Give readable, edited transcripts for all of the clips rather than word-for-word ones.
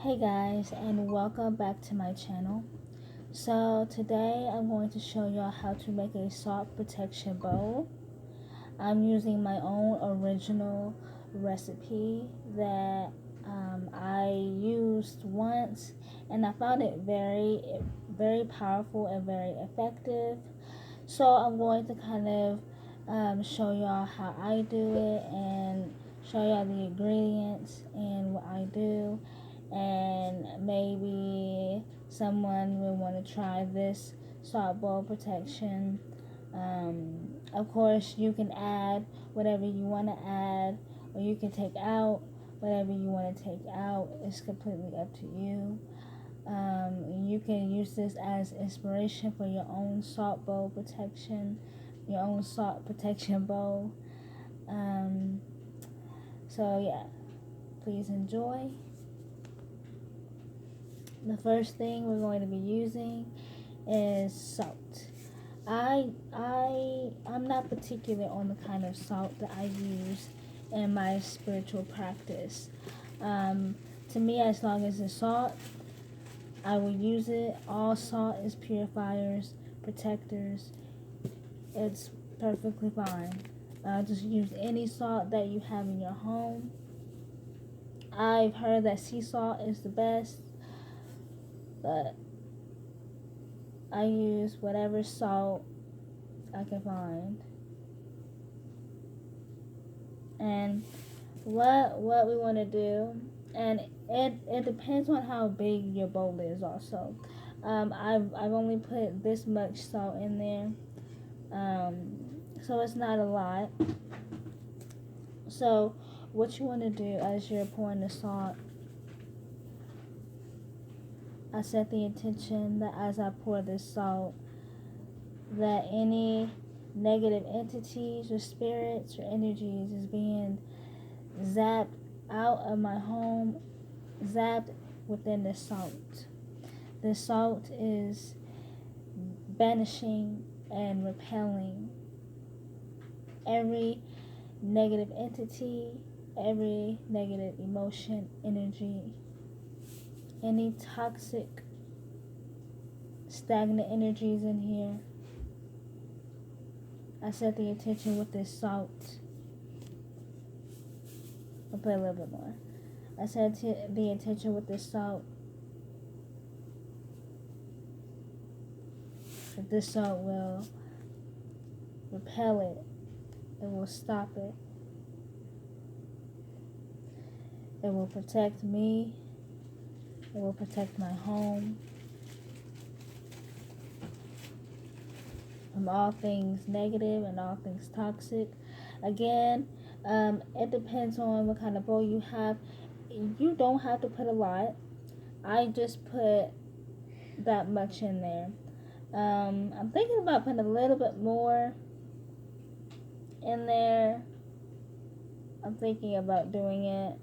Hey guys, and welcome back to my channel. So today I'm going to show y'all how to make a salt protection bowl. I'm using my own original recipe that I used once, and I found it very powerful and very effective. So I'm going to kind of show y'all how I do it and show y'all the ingredients and what I do, and maybe someone will want to try this salt bowl protection. Of course, you can add whatever you want to add, or you can take out whatever you want to take out. It's completely up to you. You can use this as inspiration for your own salt bowl protection, your own salt protection bowl. Um, so yeah, please enjoy. The first thing we're going to be using is salt. I'm not particular on the kind of salt that I use in my spiritual practice. To me, as long as it's salt, I will use it. All salt is purifiers, protectors. It's perfectly fine. Just use any salt that you have in your home. I've heard that sea salt is the best, but I use whatever salt I can find. And what we want to do, and it depends on how big your bowl is also. I've only put this much salt in there, so it's not a lot. So what you want to do as you're pouring the salt, I set the intention that as I pour this salt, that any negative entities or spirits or energies is being zapped out of my home, zapped within the salt. The salt is banishing and repelling every negative entity, every negative emotion, energy, any toxic, stagnant energies in here. I set the intention with this salt. I'll put a little bit more. I set the intention with this salt. That this salt will repel it. It will stop it. It will protect me. It will protect my home from all things negative and all things toxic. Again, it depends on what kind of bowl you have. You don't have to put a lot. I just put that much in there. I'm thinking about putting a little bit more in there. I'm thinking about doing it.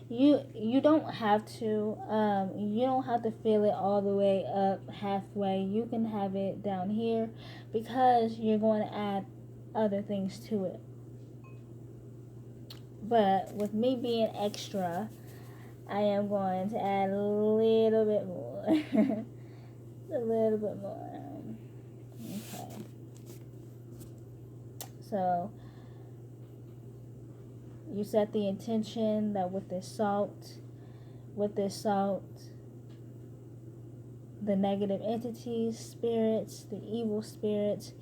You don't have to fill it all the way up halfway. You can have it down here because you're going to add other things to it. But with me being extra, I am going to add a little bit more. A little bit more. Okay. So you set the intention that with this salt, the negative entities, spirits, the evil spirits,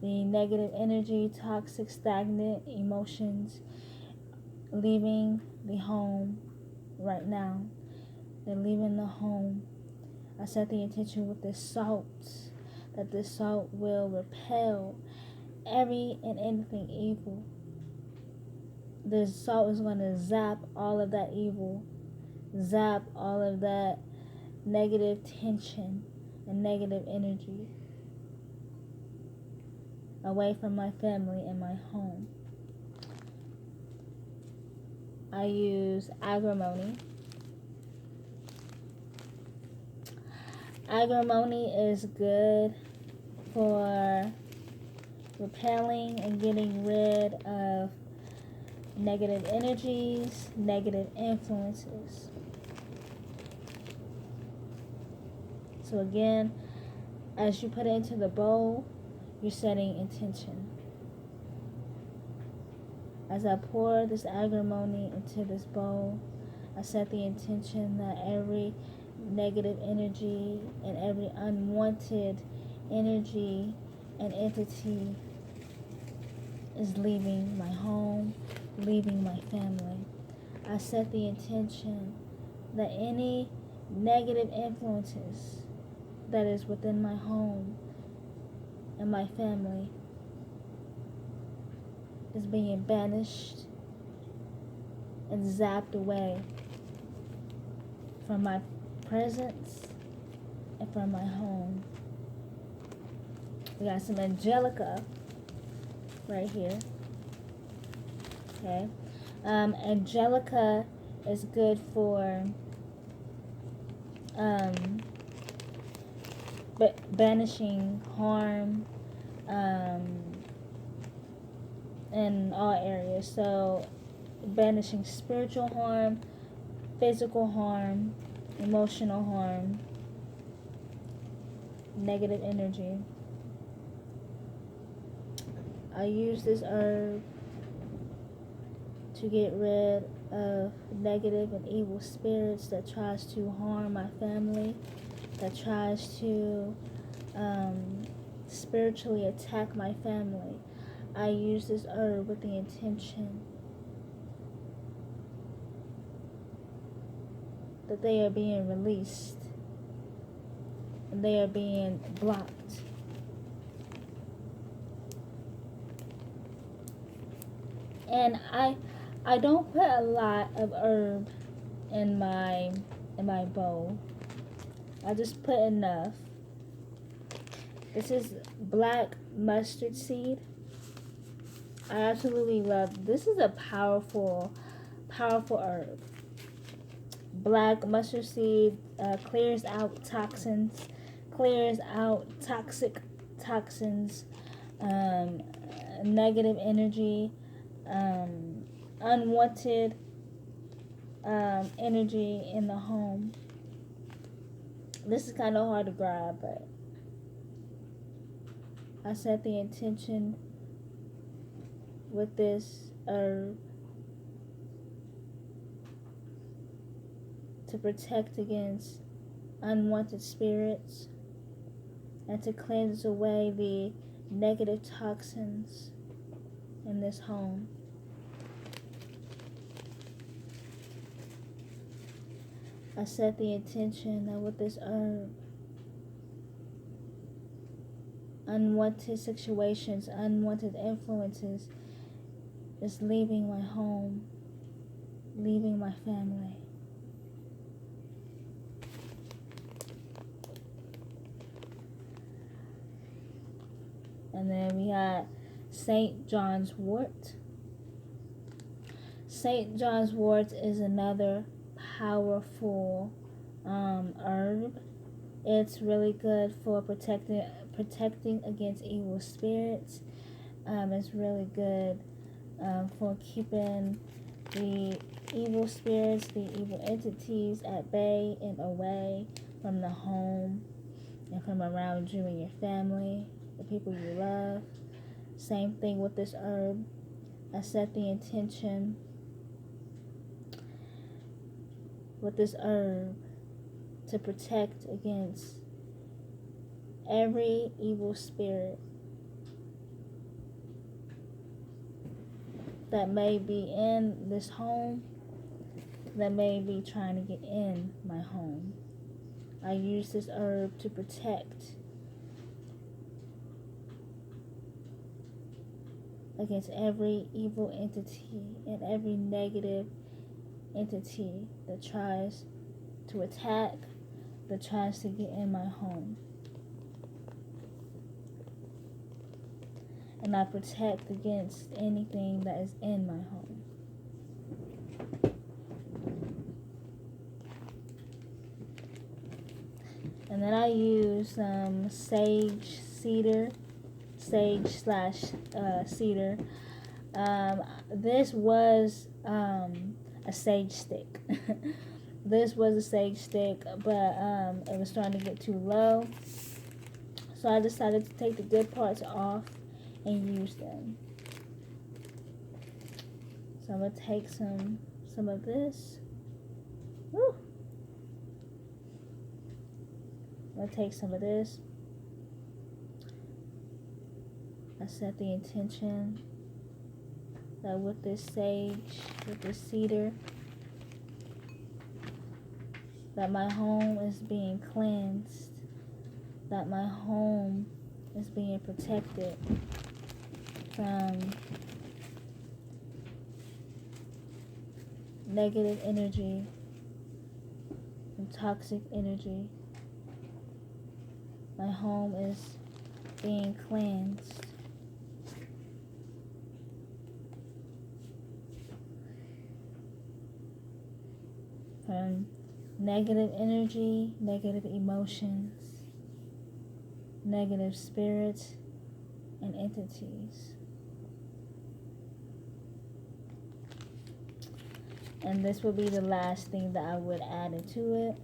the negative energy, toxic, stagnant emotions, leaving the home right now. They're leaving the home. I set the intention with this salt, that this salt will repel every and anything evil. This salt is going to zap all of that evil, zap all of that negative tension and negative energy away from my family and my home. I use Agrimony. Agrimony is good for repelling and getting rid of negative energies, negative influences. So again, as you put it into the bowl, you're setting intention. As I pour this agrimony into this bowl, I set the intention that every negative energy and every unwanted energy and entity is leaving my home, leaving my family. I set the intention that any negative influences that is within my home and my family is being banished and zapped away from my presence and from my home. We got some Angelica right here. Okay. Angelica is good for banishing harm in all areas. So banishing spiritual harm, physical harm, emotional harm, negative energy. I use this herb to get rid of negative and evil spirits that tries to harm my family, that tries to spiritually attack my family. I use this herb with the intention that they are being released and they are being blocked. And I don't put a lot of herb in my bowl. I just put enough. This is black mustard seed. I absolutely love this. Is a powerful herb. Black mustard seed clears out toxins, clears out toxins, negative energy, unwanted energy in the home. This is kind of hard to grab, but I set the intention with this herb to protect against unwanted spirits and to cleanse away the negative toxins in this home. I set the intention that with this herb, unwanted situations, unwanted influences is leaving my home, leaving my family. And then we got Johns Wort. Johns Wort is another powerful herb. It's really good for protecting against evil spirits. It's really good for keeping the evil spirits, the evil entities at bay and away from the home and from around you and your family, the people you love. Same thing with this herb. I set the intention with this herb to protect against every evil spirit that may be in this home, that may be trying to get in my home. I use this herb to protect against every evil entity and every negative entity that tries to attack, that tries to get in my home. And I protect against anything that is in my home. And then I use Cedar. This was a sage stick. This was a sage stick, but it was starting to get too low. So I decided to take the good parts off and use them. So I'm going to take some of this. Woo! I'm going to take some of this. I set the intention that with this sage, with this cedar, that my home is being cleansed, that my home is being protected from negative energy, from toxic energy. My home is being cleansed. From negative energy, negative emotions, negative spirits, and entities. And this will be the last thing that I would add into it.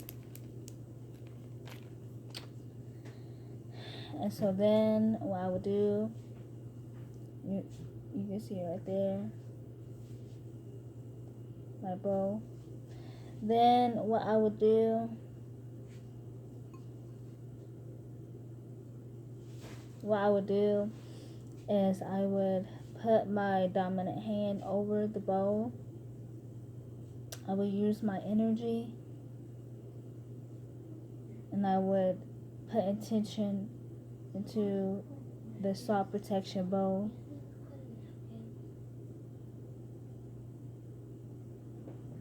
And so then what I would do, you can see it right there, my bow. Then what I would do, is I would put my dominant hand over the bowl. I would use my energy, and I would put intention into the salt protection bowl.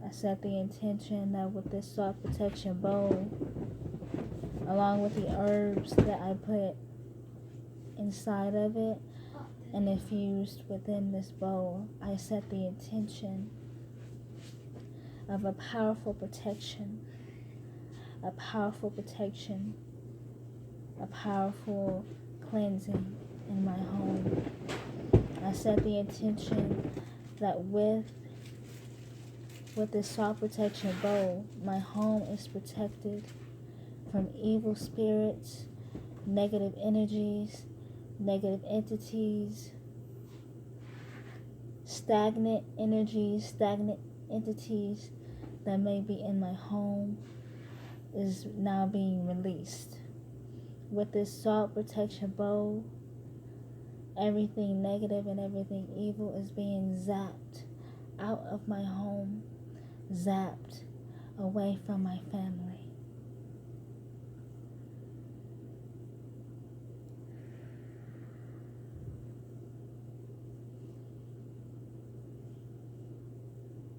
I set the intention that with this salt protection bowl, along with the herbs that I put inside of it and infused within this bowl, I set the intention of a powerful protection, a powerful cleansing in my home. I set the intention that with this salt protection bowl, my home is protected from evil spirits, negative energies, negative entities, stagnant energies, stagnant entities that may be in my home is now being released. With this salt protection bowl, everything negative and everything evil is being zapped out of my home, zapped away from my family.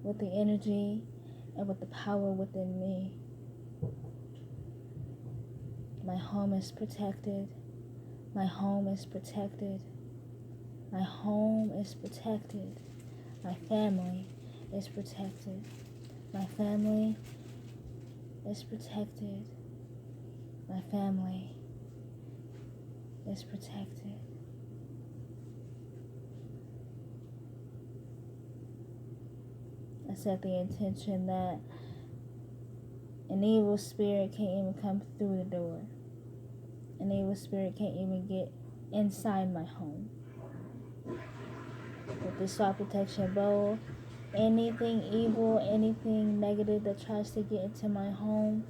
With the energy and with the power within me, my home is protected. My home is protected. My home is protected. My family is protected. My family is protected. My family is protected. I set the intention that an evil spirit can't even come through the door. An evil spirit can't even get inside my home. With this salt protection bowl, anything evil, anything negative that tries to get into my home,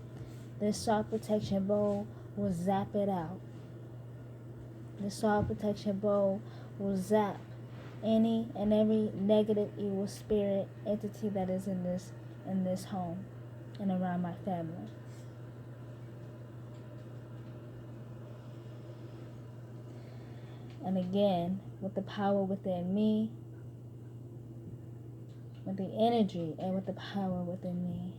this salt protection bowl will zap it out. The salt protection bowl will zap any and every negative evil spirit entity that is in this home and around my family. And again, with the power within me, with the energy and with the power within me.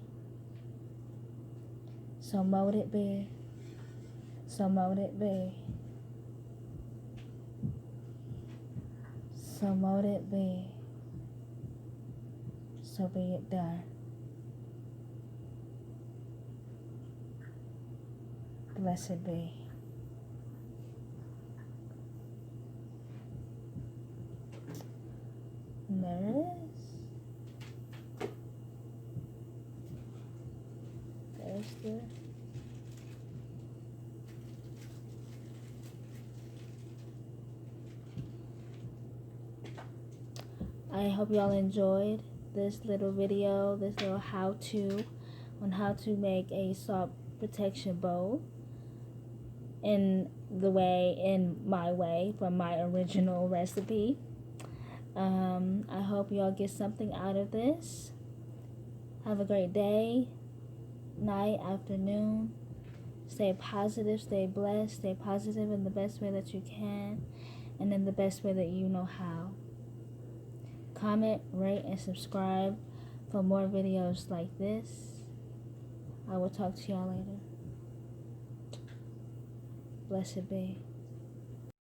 So mote it be. So mote it be. So mote it be. So be it done. Blessed be. nervous. There's the I hope y'all enjoyed this little video, this little how-to on how to make a salt protection bowl in my way, from my original recipe. I hope y'all get something out of this. Have a great day, night, afternoon. Stay positive, stay blessed, stay positive in the best way that you can, and in the best way that you know how. Comment, rate, and subscribe for more videos like this. I will talk to y'all later. Blessed be.